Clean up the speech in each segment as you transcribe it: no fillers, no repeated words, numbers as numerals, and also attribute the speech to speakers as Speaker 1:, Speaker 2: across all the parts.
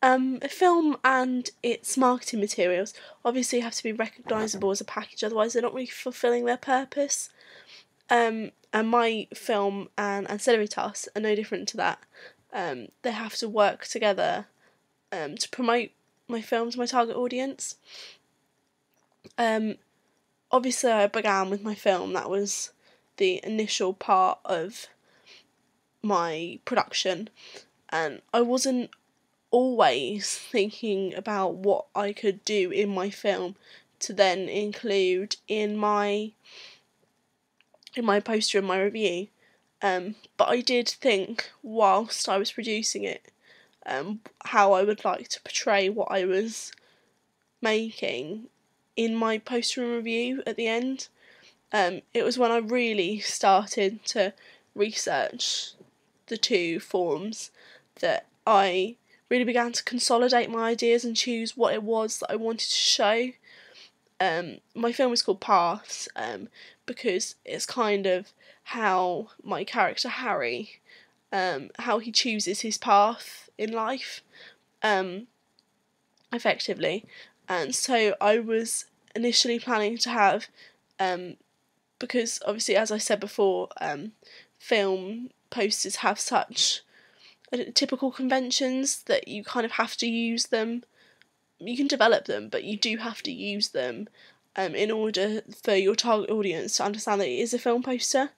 Speaker 1: A film and its marketing materials obviously have to be recognisable as a package, otherwise they're not really fulfilling their purpose. And my film and ancillary tasks are no different to that. They have to work together to promote my film to my target audience. Obviously I began with my film, that was the initial part of my production, and I wasn't always thinking about what I could do in my film to then include in my poster and my review. But I did think whilst I was producing it, how I would like to portray what I was making in my poster and review at the end. It was when I really started to research the two forms that I really began to consolidate my ideas and choose what it was that I wanted to show. My film is called Paths, because it's kind of how my character Harry, how he chooses his path in life, effectively. And so I was initially planning to have, because obviously, as I said before, film posters have such typical conventions that you kind of have to use them. You can develop them, but you do have to use them in order for your target audience to understand that it is a film poster.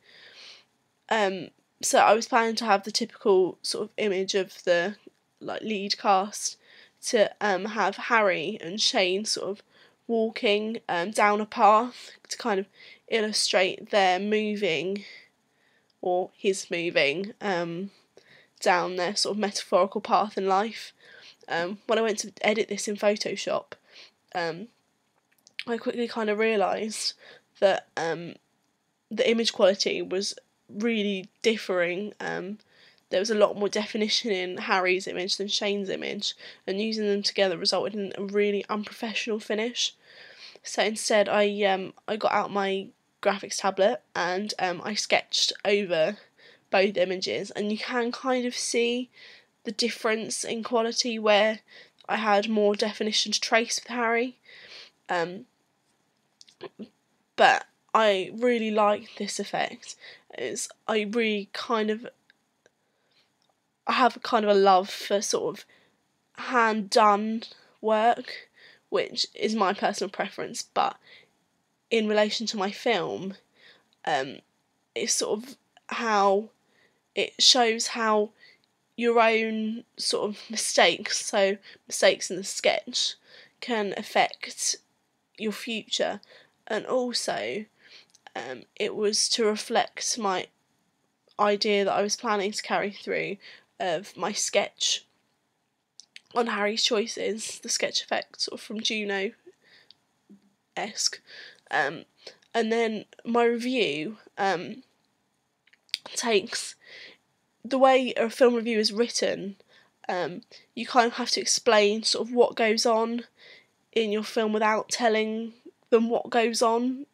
Speaker 1: So I was planning to have the typical sort of image of the lead cast, to have Harry and Shane sort of walking down a path to kind of illustrate their moving, or his moving, down their sort of metaphorical path in life. When I went to edit this in Photoshop, I quickly kind of realised that the image quality was really differing. There was a lot more definition in Harry's image than Shane's image, and using them together resulted in a really unprofessional finish. So instead I got out my graphics tablet and I sketched over both images, and you can kind of see the difference in quality where I had more definition to trace with Harry. But I really like this effect. I have kind of a love for sort of hand done work, which is my personal preference, but in relation to my film, it's sort of how it shows how your own sort of mistakes, so mistakes in the sketch, can affect your future. And also, it was to reflect my idea that I was planning to carry through of my sketch on Harry's choices, the sketch effect sort of from Juno-esque. And then my review takes the way a film review is written. You kind of have to explain sort of what goes on in your film without telling them what goes on,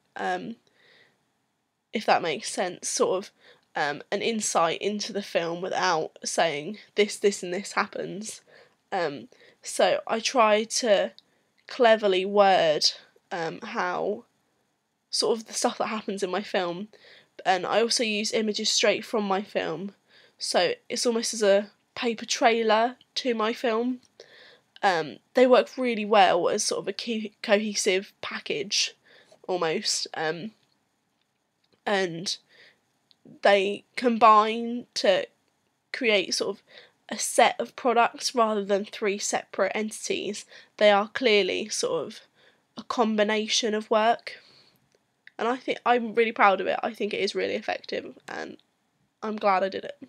Speaker 1: if that makes sense. Sort of an insight into the film without saying this, and this happens. So I try to cleverly word how sort of the stuff that happens in my film, and I also use images straight from my film, so it's almost as a paper trailer to my film. They work really well as sort of a cohesive package, almost, and they combine to create sort of a set of products rather than three separate entities. They are clearly sort of a combination of work, and I think I'm really proud of it. I think it is really effective, and I'm glad I did it.